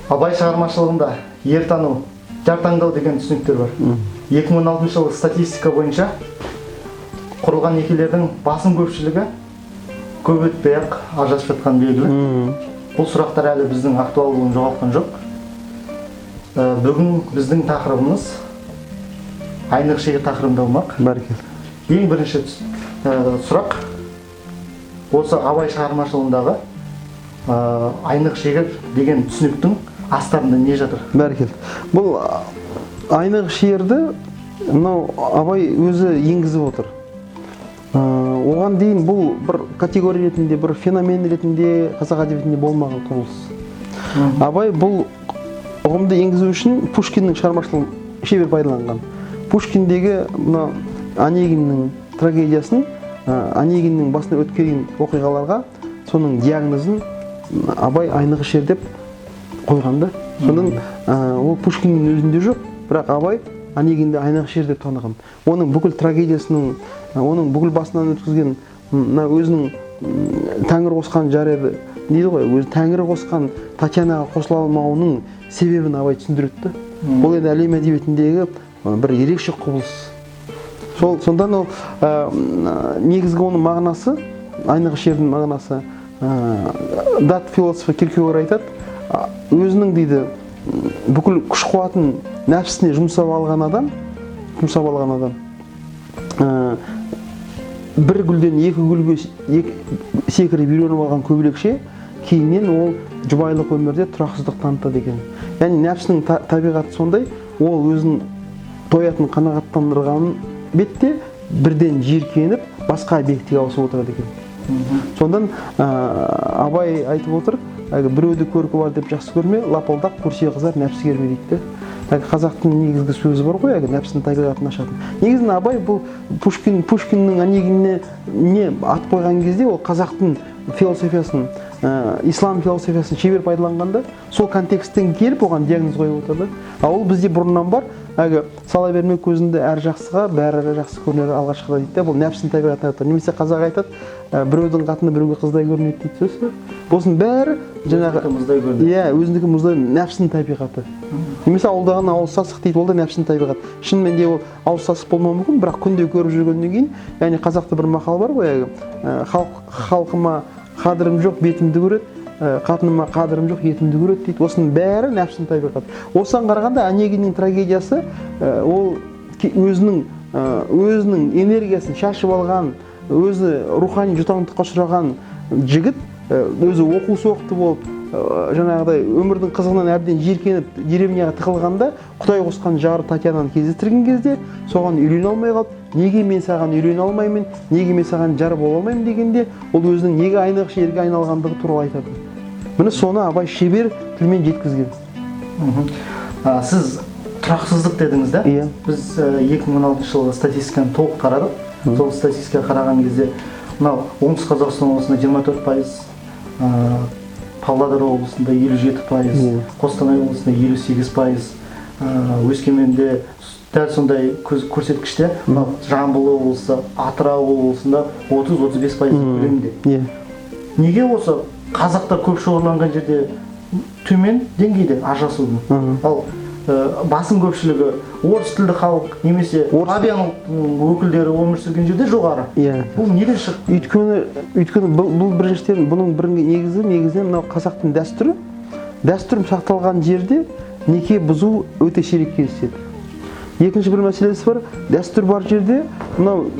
Абай шығармашылығында ер тану, жар таңдау деген түсініктер бар. 2016 жылғы статистика бойынша құрылған некелердің басым көпшілігі көп өтпей-ақ ажырасып жатқан белгілі. Бұл сұрақтар әлі біздің актуалдығын жоғалтқан жоқ. Бүгін біздің тақырыбымыз айнық шегір тақырыбында болмақ. Ең бірінші сұрақ осы Абай шығармашылығындағы айнық шегір деген түсініктің астарында не жатыр? Бәрекелді. Бұл айнық шегірді Абай өзі енгізіп отыр. Оған дейін бұл бір категория ретінде, бір феномен ретінде қазақ әдебиетінде болмаған құбылыс. Абай бұл ұғымды енгізу үшін Пушкиннің шығармашылығын шебер пайдаланған. Пушкиндегі мына Онегиннің трагедиясын, Онегиннің басына өткерген оқиғаларға соның диагнозын Абай айнық шегір деп қойғанды. Содан ол Пушкиннің өзінде жоқ, бірақ Абай Онегинді айнық шегір деп таныған. Оның бүкіл трагедиясының, оның бүкіл басынан өткізген өзінің Тәңір қосқан жары дейді ғой, өзі Тәңір қосқан Татьянаға қосыла алмауының себебін Абай түсіндіреді. Бұл енді әлем әдебиетіндегі бір ерекше құбылыс. Сондан ол негізгі оның мағынасы, айнық шегірдің мағынасы, дат философы Киркегор айтады, өзінің дейді бүкіл күш қуатын нәпсісіне жұмсап алған адам, бір гүлден екі гүлге секіріп үйреніп алған көбелекше кейіннен ол жұбайлық өмірде тұрақсыздық танытады екен. Яғни нәпсінің табиғаты сондай, ол өзін тоятын қанағаттандырған бетте бірден жиіркеніп басқа объектіге ауысып отырады екен. Сондан Абай айтып отыр, біреуді көркі бар деп жақсы көрме, лапылдақ көрсе қызар нәпсі керме дейді. Қазақтың негізгі сөзі бар ғой, нәпсінің табиғатын ашатын. Негізінен Абай бұл Пушкиннің Онегиніне ат қойған кезде ол қазақтың философиясын, ислам философиясын шебер пайдаланғанда, сол контексттен келіп оған диагноз қойып отырды. Ол бізде бұрыннан бар, сала берме көзінде әр жақсыға бәрі жақсы көрінер алғашқыда дейді. Бұл нәпсінің табиғатын айтады. Немесе қазақ айтады, біреудің қатыны біреуге қыздай көрінеді дейді сөзі. Бұның бәрі жаңағы өзіндікі мұздай нәпсінің табиғаты. Немесе ауылдаған ауыз сасық дейді, ол да нәпсінің табиғаты. Шынымен де ол ауыз сасық болмауы мүмкін, бірақ күнде көріп жүргеннен кейін, яғни қазақта бір мақал бар ғой, халқыма қадірім жоқ, бетімді көреді, қатыныма қадірім жоқ, етімді көреді дейді. Осының бәрі нәпсінің табиғаты. Осыған қарағанда Онегиннің трагедиясы ол өзінің энергиясын шашып алған, өзі рухани жұтаңдыққа ұшыраған жігіт, өзі оқу соқты болып, жаңағыдай өмірдің қызығынан әбден жиіркеніп деревняға тығылғанда, Құдай қосқан жары Татьянаны кездестірген кезде, соған үйрене алмай қалып, неге мен саған үйрене алмаймын, неге мен саған жар бола алмаймын дегенде, ол өзінің неге айнық шегірге айналғандығы туралы айтады. Міне соны Абай шебер тілмен жеткізген. Сіз тұрақсыздық дедіңіз да? Иә. Біз 2016 жылғы статистиканы толық қарадық. Сол статистикаға қараған кезде, мынау оңтүстік Қазақстан облысында 24%, Павлодар облысында 57%, Қостанай облысында 58%, Өскеменде дәл сондай көрсеткіште, Жамбыл облысы, Атырау облысында 30-35% көлемінде. Неге осы қазақтар көп шоғырланған жерде төмен деңгейде ажырасудың? Ал басым көпшілігі орыс тілді халық немесе славян өкілдері өмір сүрген жерде жоғары. Бұл неден шықты? Өйткені бұл біріншіден, бұның негізінен мынау қазақтың дәстүрім сақталған жерде неке бұзу өте сирек кездеседі. Екінші бір мәселесі бар, дәстүр бар жерде мынау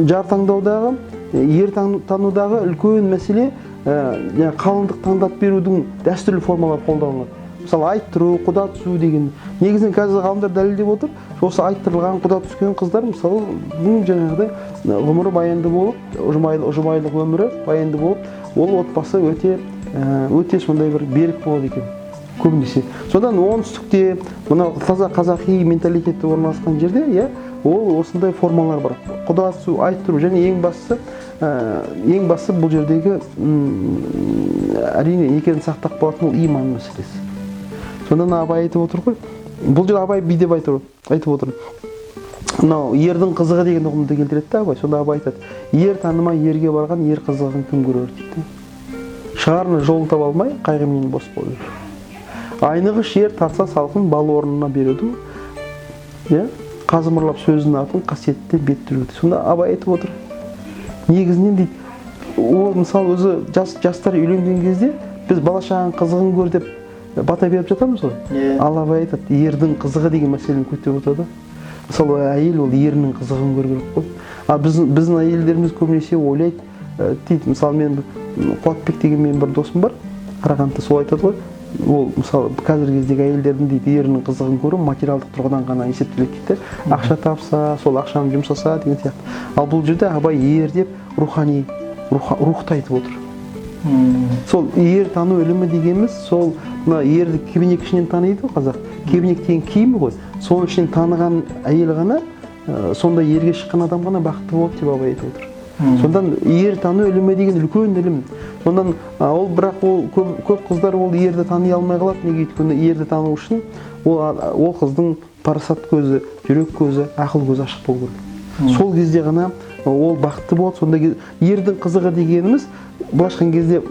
жар таңдаудағы, ер танудағы үлкен мәселе қалыңдық таңдап берудің дәстүрлі формалары қолданылады. Мысалы, айттыру, құда түсу деген. Негізінен қазір ғалымдар дәлелдеп отыр, осы айттырылған, құда түскен қыздар, мысалы, бұның жаңағыдай ғұмыры баянды болып, ұжымайлық өмірі баянды болып, ол отбасы өте сондай бір берік болады екен, көбінесе. Содан оңтүстікте, мына таза қазақи менталитетті орналасқан жерде, ол осындай формалар бар. Құда түсу, айттыру, және ең бастысы бұл жердегі әрине некені сақтап қалатын ол иман мәселесі. Сондан Абай айтып отыр ғой, бұл жерде Абай бидеп айтып отыр. Мынау ердің қызығы деген ұғымды келтіреді Абай. Сонда Абай айтады, ер танымай ерге барған ер қызығын кім көрер дейді. Шығарыны жолын таба алмай, қайғыменен бос болып жүр. Айнығыш ер татса салқын бал орнына береді. Иә? Қазымырлап сөздің атын қасиетті беттіреді. Сонда Абай айтып отыр. Негізінен дейді, ол мысалы өзі жастар үйленген кезде біз бала шағаның қызығын көр деп бата беріп жатамыз ғой. Ал Абай айтады, ердің қызығы деген мәселені көтеріп отырады. Мысалы әйел ол ерінің қызығын көру керек қой. Біздің әйелдеріміз көбінесе ойлайды, дейді, мысалы мен Қуатбек деген менің бір досым бар, Қарағандыда, сол айтады ғой. Ол мысалы қазіргі кездегі әйелдердің дейді ерінің қызығын көру материалдық тұрғыдан ғана есептеледі дейді. Ақша тапса, сол ақшаны жұмсаса деген сияқты. Ал бұл жерде Абай ер деп рухани рухты айтып отыр. Сол ер тану ілімі дегеніміз сол мына ерді кебенек ішінен таниды ғой қазақ. Кебенек деген киімі ғой. Сол ішінен таныған әйел ғана, сонда ерге шыққан адам ғана бақытты болады деп Абай айтып отыр. Сондан ер тану ілімі деген үлкен ілім. Сондан ол бірақ ол көп қыздар ол ерді тани алмай қалады. Неге? Өйткені ерді тану үшін ол қыздың парасат көзі, жүрек көзі, ақыл көзі ашық болу керек. Сол кезде ғана ол бақытты болады. Сонда ердің қызығы дегеніміз былайша айтқан кезде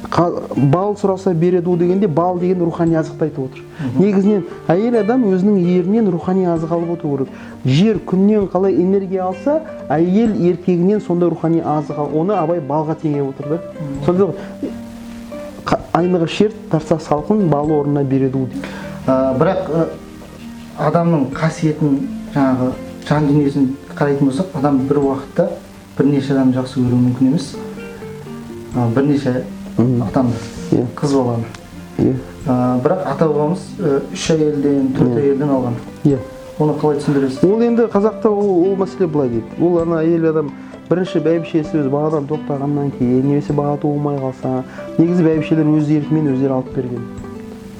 бал сұраса береді дегенде бал деген рухани азықты айтып отыр. Негізінен әйел адам өзінің ерінен рухани азық алып отыру керек. Жер күннен қалай энергия алса, әйел еркегінен сонда рухани азық ал. Оны Абай балға теңеп отыр да. Сонда айнығыш ер татса салқын бал орнына береді дейді. Бірақ адамның қасиетін жаңағы жан дүниесін қарайтын болсақ, адам бір уақытта бірнеше адам жақсы көруі мүмкін емес. Бірнеше адамды, қыз баланы. Бірақ ата бабамыз 3 әйелден, 4 әйелден алған. Оны қалай түсіндіресіз? Ол енді қазақта ол мәселе былай дейді. Ол ана әйел адам бірінші бәйбішесі өзі баладан тоқтағаннан кейін, немесе бала туылмай қалса, негізі бәйбішелер өз еркімен өздері алып берген.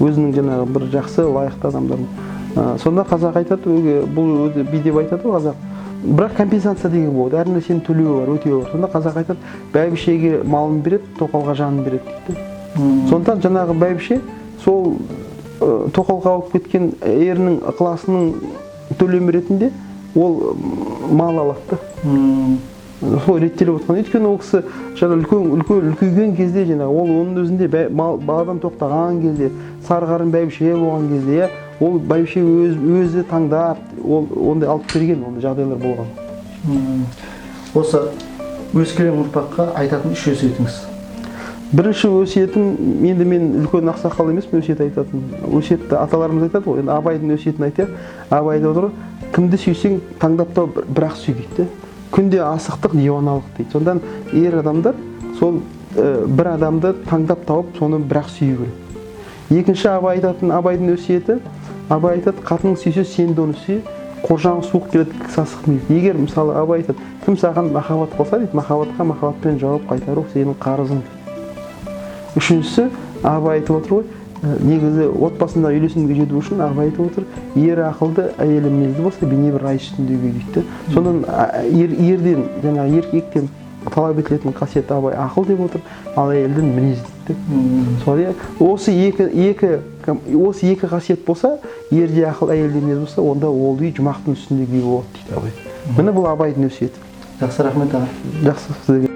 Өзінің жаңағы бір жақсы, лайықты адамдарын. Сонда қазақ айтады, бұл би деп айтады қазақ. Бірақ компенсация деген болады. Әр нәрсенің төлеуі бар, өтеуі бар. Сонда қазақ айтады, бәйбішеге малын береді, тоқалға жанын береді дейді. Сондықтан жаңағы бәйбіше сол тоқалға алып кеткен ерінің ықыласының төлемі ретінде ол мал алады. Сол реттеліп отқан. Өйткені ол кісі жаңа үлкейген кезде жаңағы ол оның өзінде баладан тоқтаған кезде, сарғарын бәйбіше болған кезде, ол бәйбіше өзі таңдап, ондай алып берген, ондай жағдайлар болған. Осы өскелең ұрпаққа айтатын 3 өсиетіңіз. Бірінші өсиетім, енді мен үлкен ақсақал емеспін, өсиет айтатын. Өсиетті аталарымыз айтады ғой, енді Абайдың өсиетін айтайық. Абай айтып отыр, кімді сүйсең таңдап тауып бірақ сүй дейді. Күнде асықтық, диваналық дейді. Сондан ер адамдар сол бір адамды таңдап тауып, соны бірақ сүю керек. Екінші Абайдың өсиеті, Абай айтады, қатының сүйсе сен де оны сүй, қоржаң суық келеді, сасықмайды. Егер мысалы Абай айтады, кім саған махаббат қылса дейді, махаббатқа махаббатпен жауап қайтару сенің қарызың. Үшіншісі, Абай айтып отыр ғой, негізі отбасында үйлесімге жету үшін Абай айтып отыр, ер ақылды, әйелі мінезді болса, бейне бір ай үстіндегі дейді. Сондан ерден, жаңағы еркектен талап етілетін қасиет Абай ақыл деп отыр, ал әйелден мінез дейді. Солай осы екі қасиет болса, ерде ақыл, әйелде мінез болса, онда ол үй жұмақтың үстіндегі үй болады дейді Абай. Міне бұл Абайдың өсиеті. Жақсы, рахмет аға. Жақсы, сізге.